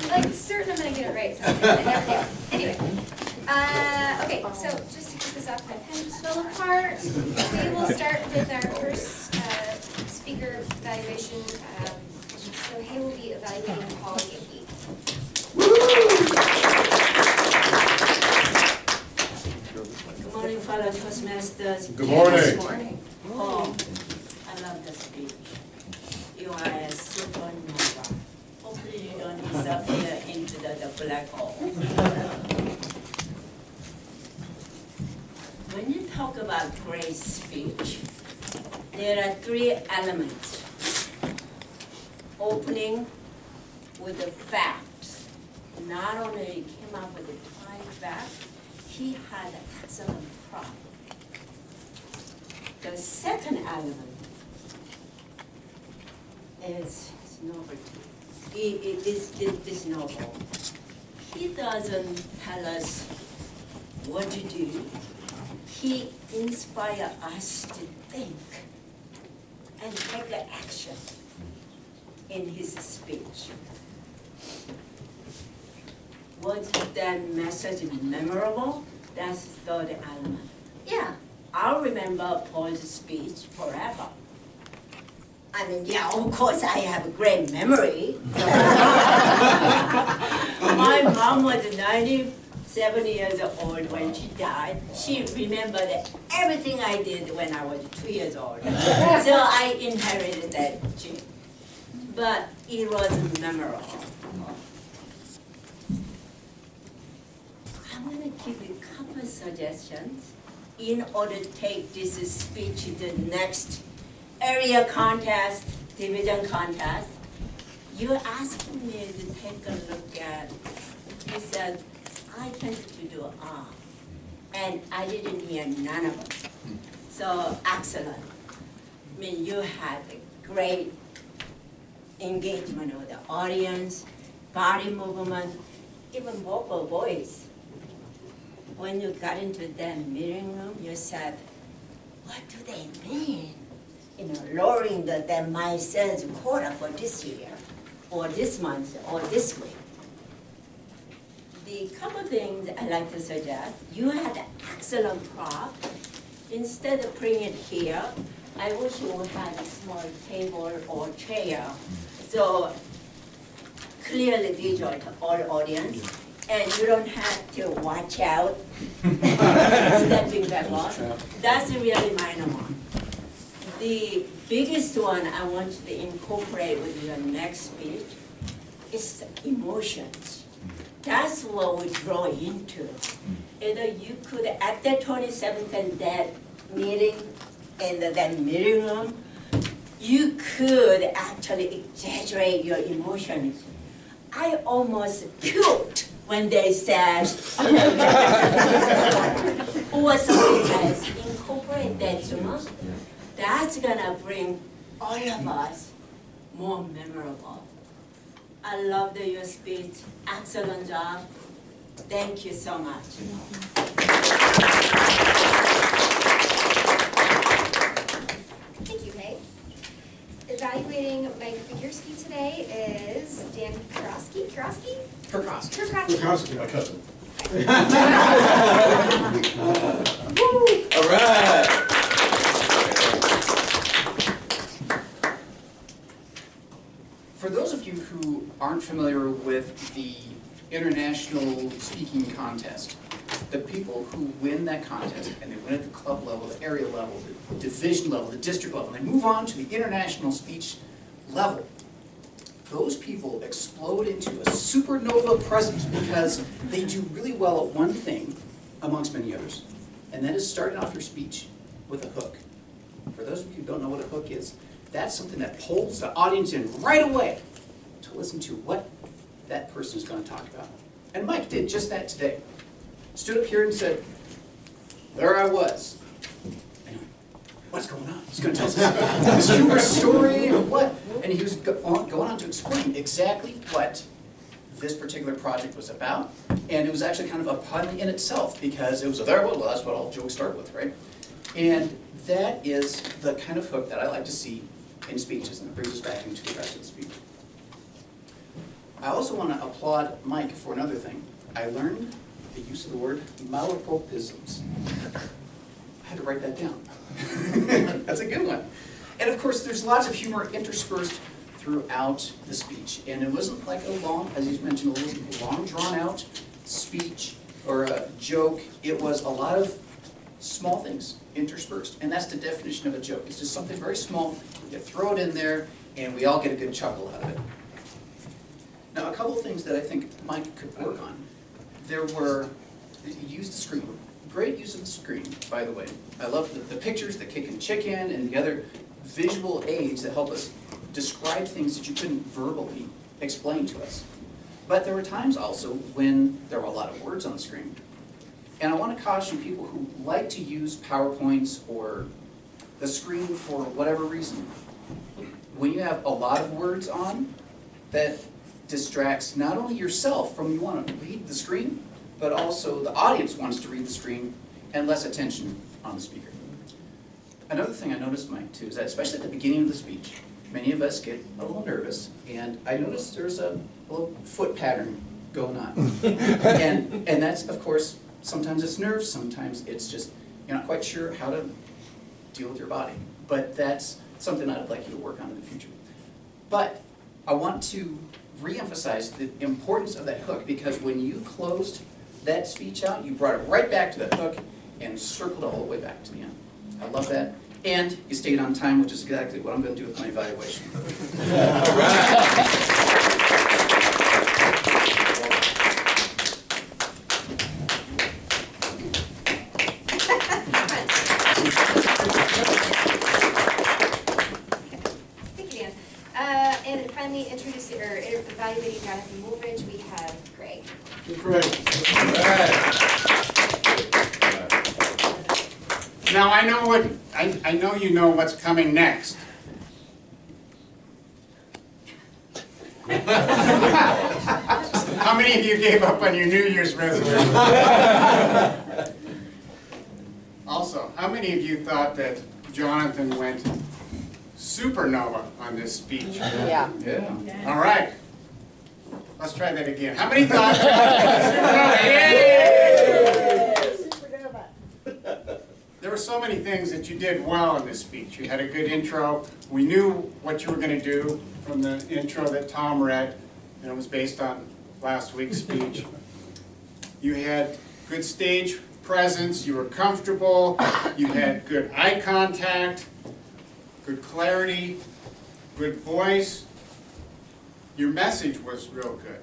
like certain I'm gonna get it right sometimes. I never do. Anyway. Okay, so just to get this off my pen just fell apart, we will start with our first speaker evaluation. So Hay will be evaluating Paul Yankee. Good morning, fellow Toastmasters. Good morning. Good morning. Paul, I love the speech. You are a supernova. Hopefully you don't disappear into the black hole. When you talk about great speech, there are three elements. Opening with the facts. Not only he came up with the 5 facts, he had an excellent prop. The second element is novelty. It is novel. He doesn't tell us what to do. He inspires us to think and take action in his speech. Was that message memorable? That's the third element. Yeah, I'll remember Paul's speech forever. I mean, yeah, of course I have a great memory. My mom was 97 years old when she died. She remembered everything I did when I was 2 years old. So I inherited that gene. But it was memorable. I'm going to give you a couple of suggestions in order to take this speech to the next area contest, division contest. You asked me to take a look at, you said, I tended to do and I didn't hear none of them. So excellent. I mean, you had a great engagement with the audience, body movement, even vocal voice. When you got into that meeting room, you said, what do they mean? You know, lowering that my sales quota for this year, or this month, or this week. The couple things I'd like to suggest, you had an excellent prop. Instead of putting it here, I wish you would have a small table or chair, so clearly visual to all audience, and you don't have to watch out stepping backward. That's really minor one. The biggest one I want you to incorporate with your next speech is the emotions. That's what we draw into. Either you could, at the 27th and that meeting, in that meeting room, you could actually exaggerate your emotions. I almost puked when they said, or something else. Incorporate that, you know? That's gonna bring all of us more memorable. I loved your speech. Excellent job. Thank you so much. Thank you, Hay. Evaluating Mike Figurski today is Dan Kurowski. Kurowski, my cousin. All right. For those of you who aren't familiar with the International Speaking Contest, the people who win that contest, and they win at the club level, the area level, the division level, the district level, and they move on to the international speech level, those people explode into a supernova presence because they do really well at one thing amongst many others, and that is starting off your speech with a hook. For those of you who don't know what a hook is, that's something that pulls the audience in right away to listen to what that person is going to talk about. And Mike did just that today. Stood up here and said, there I was. And what's going on? He's going to tell us this humorous story or what? And he was going on to explain exactly what this particular project was about. And it was actually kind of a pun in itself because it was a there I was. Well, that's what all jokes start with, right? And that is the kind of hook that I like to see in speeches, and it brings us back into the rest of the speech. I also want to applaud Mike for another thing. I learned the use of the word malapropisms. I had to write that down. That's a good one. And of course, there's lots of humor interspersed throughout the speech. And it wasn't like a long, as you mentioned, it wasn't a long, drawn-out speech or a joke. It was a lot of small things interspersed. And that's the definition of a joke. It's just something very small. You throw it in there, and we all get a good chuckle out of it. Now, a couple of things that I think Mike could work on. There were, use the screen. Great use of the screen, by the way. I love the pictures, the kick and chicken, and the other visual aids that help us describe things that you couldn't verbally explain to us. But there were times also when there were a lot of words on the screen. And I want to caution people who like to use PowerPoints or the screen for whatever reason. When you have a lot of words on, that distracts not only yourself from you want to read the screen, but also the audience wants to read the screen and less attention on the speaker. Another thing I noticed, Mike, too, is that especially at the beginning of the speech, many of us get a little nervous, and I noticed there's a little foot pattern going on. and that's, of course, sometimes it's nerves, sometimes it's just you're not quite sure how to deal with your body. But that's something I'd like you to work on in the future. But I want to re-emphasize the importance of that hook, because when you closed that speech out, you brought it right back to that hook and circled all the way back to the end. I love that. And you stayed on time, which is exactly what I'm going to do with my evaluation. Thank you, Dan. And finally, evaluating Jonathan Woolridge, we have Greg. Now I know you know what's coming next. How many of you gave up on your New Year's resolution? Also, how many of you thought that Jonathan went supernova on this speech? Yeah. Yeah. All right. Let's try that again. How many thought supernova? Yay! There were so many things that you did well in this speech. You had a good intro. We knew what you were going to do from the intro that Tom read, and it was based on last week's speech. You had good stage presence. You were comfortable. You had good eye contact, good clarity, good voice. Your message was real good.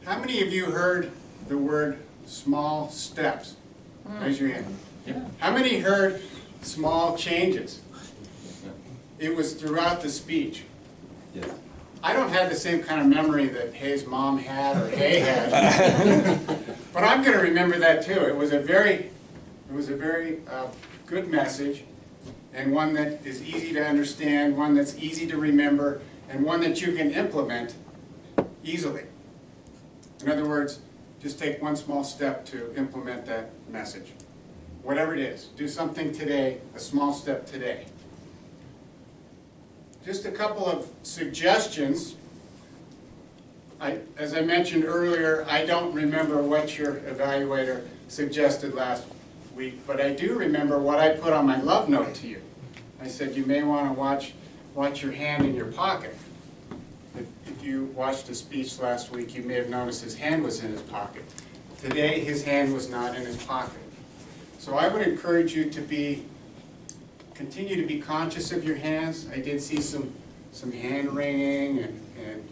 How many of you heard the word small steps? Raise your hand. How many heard small changes? It was throughout the speech. Yeah. I don't have the same kind of memory that Hay's mom had or Hay had, but I'm going to remember that too. It was a very good message, and one that is easy to understand, one that's easy to remember, and one that you can implement easily. In other words, just take one small step to implement that message. Whatever it is, do something today, a small step today. Just a couple of suggestions. As I mentioned earlier, I don't remember what your evaluator suggested last week, but I do remember what I put on my love note to you. I said you may want to watch your hand in your pocket. If you watched the speech last week, you may have noticed his hand was in his pocket. Today, his hand was not in his pocket. So I would encourage you to continue to be conscious of your hands. I did see some hand wringing, and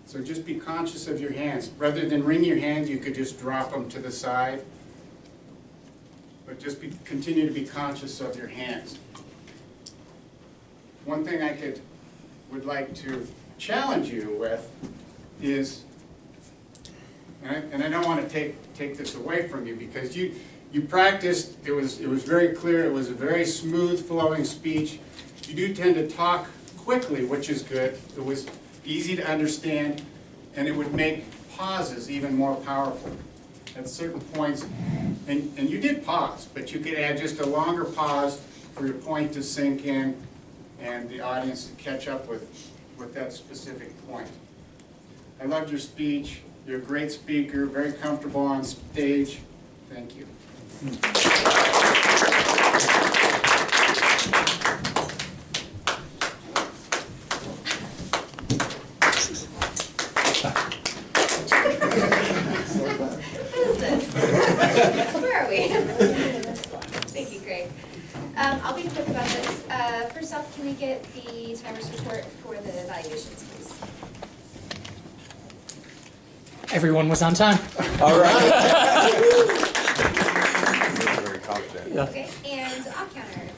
so just be conscious of your hands. Rather than wring your hands, you could just drop them to the side. But just continue to be conscious of your hands. One thing I would like to challenge you with is, and I don't want to take this away from you, because you practiced, it was very clear, it was a very smooth flowing speech. You do tend to talk quickly, which is good. It was easy to understand, and it would make pauses even more powerful at certain points. And you did pause, but you could add just a longer pause for your point to sink in and the audience to catch up with that specific point. I loved your speech. You're a great speaker, very comfortable on stage. Thank you. What is this? Where are we? Thank you, Greg. I'll be quick about this. First off, can we get the timer's report for the evaluations, please? Everyone was on time. All right. Very confident. Okay, and off counter.